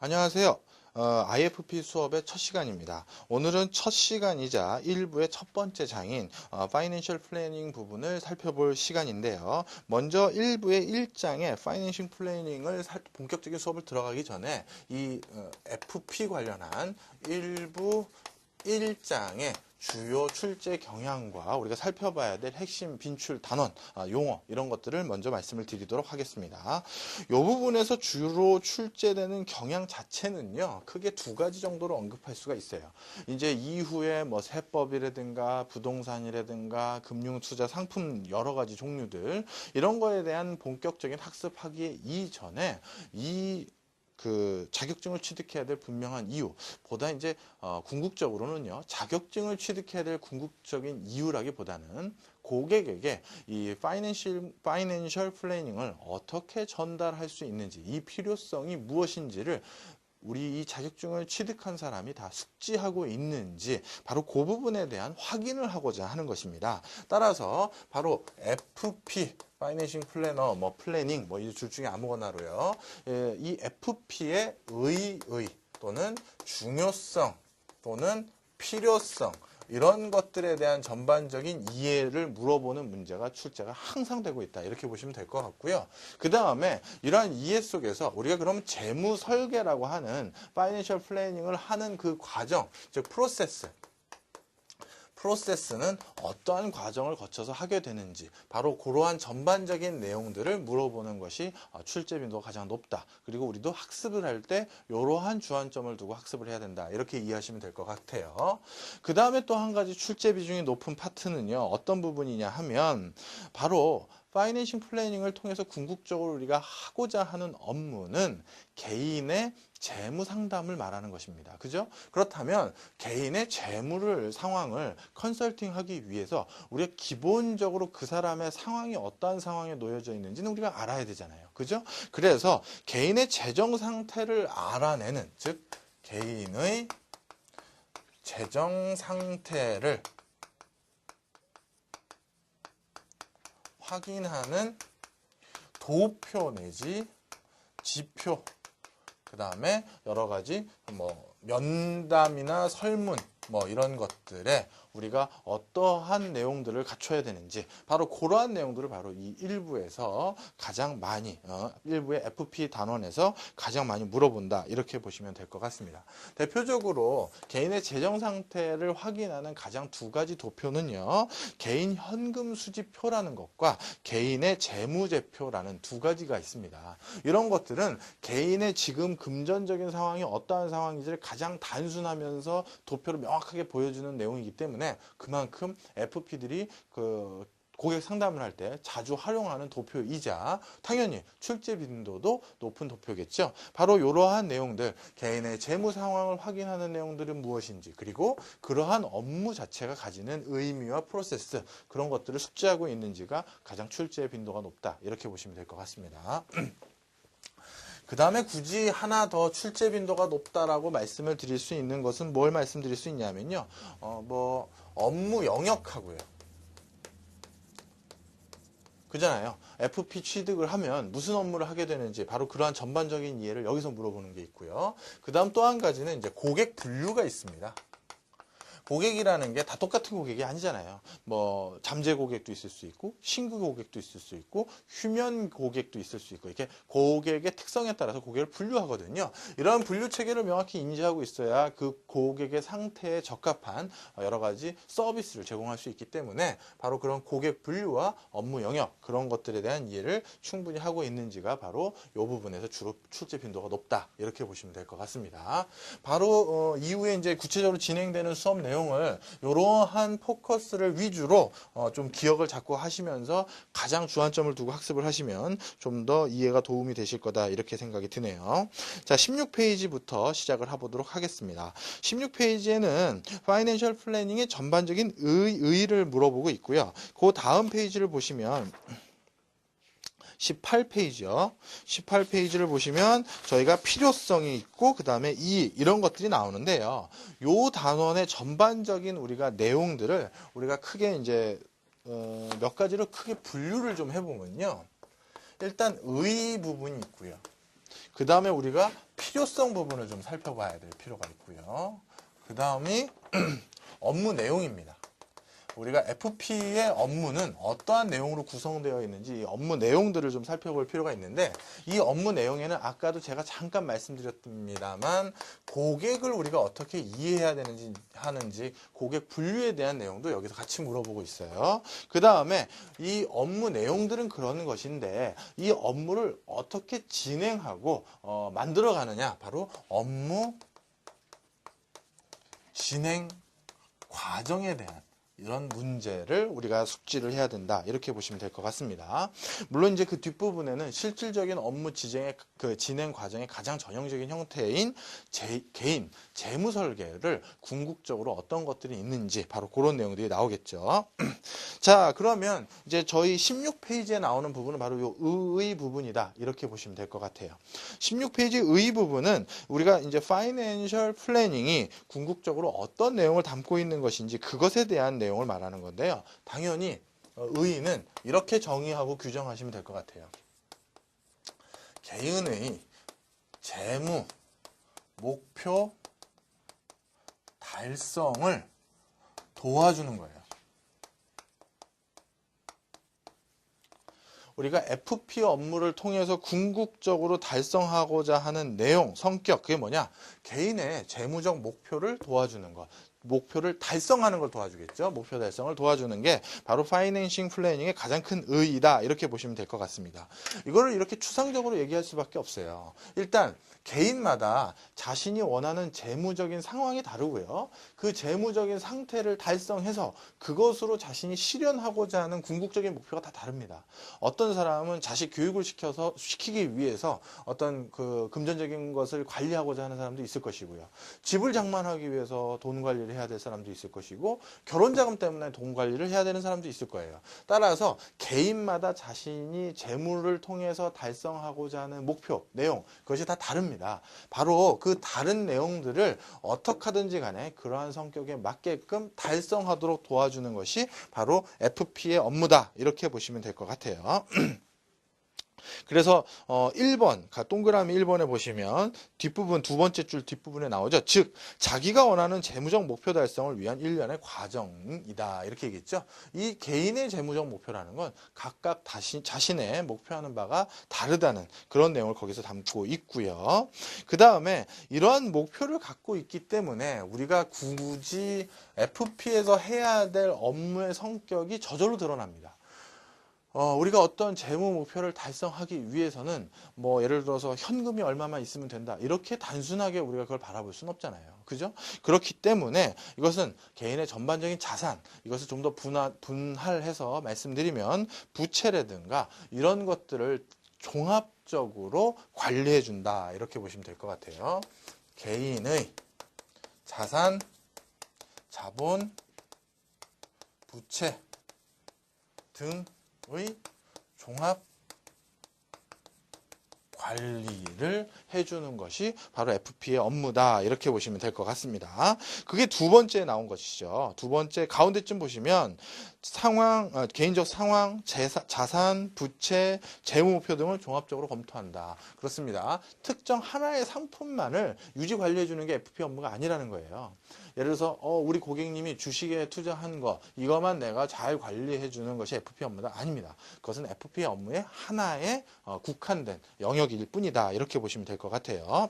안녕하세요. IFP 수업의 첫 시간입니다. 오늘은 첫 시간이자 1부의 첫 번째 장인 파이낸셜 플래닝 부분을 살펴볼 시간인데요. 먼저 1부의 1장의 파이낸셜 플래닝을 본격적인 수업을 들어가기 전에 이 FP 관련한 1부 1장의 주요 출제 경향과 우리가 살펴봐야 될 핵심 빈출 단원, 용어 이런 것들을 먼저 말씀을 드리도록 하겠습니다. 이 부분에서 주로 출제되는 경향 자체는요, 크게 두 가지 정도로 언급할 수가 있어요. 이제 이후에 뭐 세법이라든가 부동산이라든가 금융투자 상품 여러 가지 종류들 이런 거에 대한 본격적인 학습하기 이전에 자격증을 취득해야 될 분명한 이유보다 이제 궁극적으로는요, 자격증을 취득해야 될 궁극적인 이유라기보다는 고객에게 이 파이낸셜 플래닝을 어떻게 전달할 수 있는지, 이 필요성이 무엇인지를 우리 이 자격증을 취득한 사람이 다 숙지하고 있는지 바로 그 부분에 대한 확인을 하고자 하는 것입니다. 따라서 바로 FP 파이낸싱 플래너, 플래닝, 이 둘 중에 아무거나로요. 이 FP의 의의 또는 중요성 또는 필요성 이런 것들에 대한 전반적인 이해를 물어보는 문제가 출제가 항상 되고 있다. 이렇게 보시면 될 것 같고요. 그 다음에 이러한 이해 속에서 우리가 그러면 재무 설계라고 하는 파이낸셜 플래닝을 하는 그 과정, 즉 프로세스는 어떠한 과정을 거쳐서 하게 되는지 바로 그러한 전반적인 내용들을 물어보는 것이 출제 빈도가 가장 높다. 그리고 우리도 학습을 할 때 이러한 주안점을 두고 학습을 해야 된다. 이렇게 이해하시면 될 것 같아요. 그 다음에 또 한 가지 출제 비중이 높은 파트는요. 어떤 부분이냐 하면 바로 파이낸싱 플래닝을 통해서 궁극적으로 우리가 하고자 하는 업무는 개인의 재무 상담을 말하는 것입니다. 그죠? 그렇다면 개인의 재무 상황을 컨설팅하기 위해서 우리가 기본적으로 그 사람의 상황이 어떠한 상황에 놓여져 있는지는 우리가 알아야 되잖아요. 그죠? 그래서 개인의 재정 상태를 알아내는, 즉 개인의 재정 상태를 확인하는 도표 내지 지표, 그 다음에 여러 가지 면담이나 설문 이런 것들에 우리가 어떠한 내용들을 갖춰야 되는지 바로 그러한 내용들을 바로 이 1부에서 가장 많이 1부의 FP 단원에서 가장 많이 물어본다. 이렇게 보시면 될 것 같습니다. 대표적으로 개인의 재정 상태를 확인하는 가장 두 가지 도표는요. 개인 현금 수지표라는 것과 개인의 재무제표라는 두 가지가 있습니다. 이런 것들은 개인의 지금 금전적인 상황이 어떠한 상황인지를 가장 단순하면서 도표로 명확하게 보여주는 내용이기 때문에 그만큼 FP들이 고객 상담을 할 때 자주 활용하는 도표이자 당연히 출제 빈도도 높은 도표겠죠. 바로 이러한 내용들, 개인의 재무 상황을 확인하는 내용들은 무엇인지, 그리고 그러한 업무 자체가 가지는 의미와 프로세스, 그런 것들을 숙지하고 있는지가 가장 출제 빈도가 높다. 이렇게 보시면 될 것 같습니다. 그 다음에 굳이 하나 더 출제 빈도가 높다라고 말씀을 드릴 수 있는 것은 뭘 말씀드릴 수 있냐면요. 업무 영역하고요. 그잖아요. FP 취득을 하면 무슨 업무를 하게 되는지 바로 그러한 전반적인 이해를 여기서 물어보는 게 있고요. 그 다음 또 한 가지는 이제 고객 분류가 있습니다. 고객이라는 게 다 똑같은 고객이 아니잖아요. 잠재 고객도 있을 수 있고, 신규 고객도 있을 수 있고, 휴면 고객도 있을 수 있고, 이렇게 고객의 특성에 따라서 고객을 분류하거든요. 이런 분류 체계를 명확히 인지하고 있어야 그 고객의 상태에 적합한 여러 가지 서비스를 제공할 수 있기 때문에 바로 그런 고객 분류와 업무 영역, 그런 것들에 대한 이해를 충분히 하고 있는지가 바로 이 부분에서 주로 출제 빈도가 높다. 이렇게 보시면 될 것 같습니다. 바로 이후에 이제 구체적으로 진행되는 수업 내용을 이러한 포커스를 위주로 좀 기억을 잡고 하시면서 가장 주안점을 두고 학습을 하시면 좀 더 이해가 도움이 되실 거다 이렇게 생각이 드네요. 자, 16페이지부터 시작을 해보도록 하겠습니다. 16페이지에는 파이낸셜 플래닝의 전반적인 의의를 물어보고 있고요. 그 다음 페이지를 보시면 18페이지요. 18페이지를 보시면 저희가 필요성이 있고 그 다음에 이런 것들이 나오는데요. 요 단원의 전반적인 우리가 내용들을 우리가 크게 이제 몇 가지로 크게 분류를 좀 해보면요. 일단 의 부분이 있고요. 그 다음에 우리가 필요성 부분을 좀 살펴봐야 될 필요가 있고요. 그 다음이 업무 내용입니다. 우리가 FP의 업무는 어떠한 내용으로 구성되어 있는지 이 업무 내용들을 좀 살펴볼 필요가 있는데, 이 업무 내용에는 아까도 제가 잠깐 말씀드렸습니다만 고객을 우리가 어떻게 이해해야 하는지 고객 분류에 대한 내용도 여기서 같이 물어보고 있어요. 그 다음에 이 업무 내용들은 그런 것인데 이 업무를 어떻게 진행하고 만들어가느냐, 바로 업무 진행 과정에 대한 이런 문제를 우리가 숙지를 해야 된다, 이렇게 보시면 될 것 같습니다. 물론 이제 그 뒷부분에는 실질적인 업무 진행 과정의 가장 전형적인 형태인 개인 재무 설계를 궁극적으로 어떤 것들이 있는지 바로 그런 내용들이 나오겠죠. 자, 그러면 이제 저희 16페이지에 나오는 부분은 바로 요 의의 부분이다, 이렇게 보시면 될 것 같아요. 16페이지 의 부분은 우리가 이제 파이낸셜 플래닝이 궁극적으로 어떤 내용을 담고 있는 것인지 그것에 대한 내용을 말하는 건데요. 당연히 의의는 이렇게 정의하고 규정하시면 될 것 같아요. 개인의 재무 목표 달성을 도와주는 거예요. 우리가 FP 업무를 통해서 궁극적으로 달성하고자 하는 내용, 성격, 그게 뭐냐? 개인의 재무적 목표를 도와주는 것. 목표를 달성하는 걸 도와주겠죠. 목표 달성을 도와주는 게 바로 파이낸싱 플래닝의 가장 큰 의의다, 이렇게 보시면 될 것 같습니다. 이거를 이렇게 추상적으로 얘기할 수밖에 없어요. 일단 개인마다 자신이 원하는 재무적인 상황이 다르고요. 그 재무적인 상태를 달성해서 그것으로 자신이 실현하고자 하는 궁극적인 목표가 다 다릅니다. 어떤 사람은 자식 교육을 시키기 위해서 어떤 그 금전적인 것을 관리하고자 하는 사람도 있을 것이고요. 집을 장만하기 위해서 돈 관리를 해야 될 사람도 있을 것이고, 결혼 자금 때문에 돈 관리를 해야 되는 사람도 있을 거예요. 따라서 개인마다 자신이 재무를 통해서 달성하고자 하는 목표, 내용, 그것이 다 다릅니다. 바로 그 다른 내용들을 어떻게 하든지 간에 그러한 성격에 맞게끔 달성하도록 도와주는 것이 바로 FP의 업무다, 이렇게 보시면 될 것 같아요. 그래서 1번, 동그라미 1번에 보시면 뒷부분, 두 번째 줄 뒷부분에 나오죠. 즉 자기가 원하는 재무적 목표 달성을 위한 일련의 과정이다, 이렇게 얘기했죠. 이 개인의 재무적 목표라는 건 각각 자신의 목표하는 바가 다르다는 그런 내용을 거기서 담고 있고요. 그 다음에 이러한 목표를 갖고 있기 때문에 우리가 굳이 FP에서 해야 될 업무의 성격이 저절로 드러납니다. 우리가 어떤 재무 목표를 달성하기 위해서는 뭐 예를 들어서 현금이 얼마만 있으면 된다, 이렇게 단순하게 우리가 그걸 바라볼 수는 없잖아요. 그죠? 그렇기 때문에 이것은 개인의 전반적인 자산, 이것을 좀 더 분할해서 말씀드리면 부채라든가 이런 것들을 종합적으로 관리해 준다, 이렇게 보시면 될 것 같아요. 개인의 자산, 자본, 부채 등의 종합 관리를 해주는 것이 바로 FP의 업무다, 이렇게 보시면 될 것 같습니다. 그게 두 번째 나온 것이죠. 두 번째 가운데쯤 보시면 개인적 상황, 자산, 부채, 재무 목표 등을 종합적으로 검토한다. 그렇습니다. 특정 하나의 상품만을 유지 관리해 주는 게 FP 업무가 아니라는 거예요. 예를 들어서 우리 고객님이 주식에 투자한 거, 이것만 내가 잘 관리해 주는 것이 FP 업무다, 아닙니다. 그것은 FP 업무의 하나의 국한된 영역일 뿐이다, 이렇게 보시면 될 것 같아요.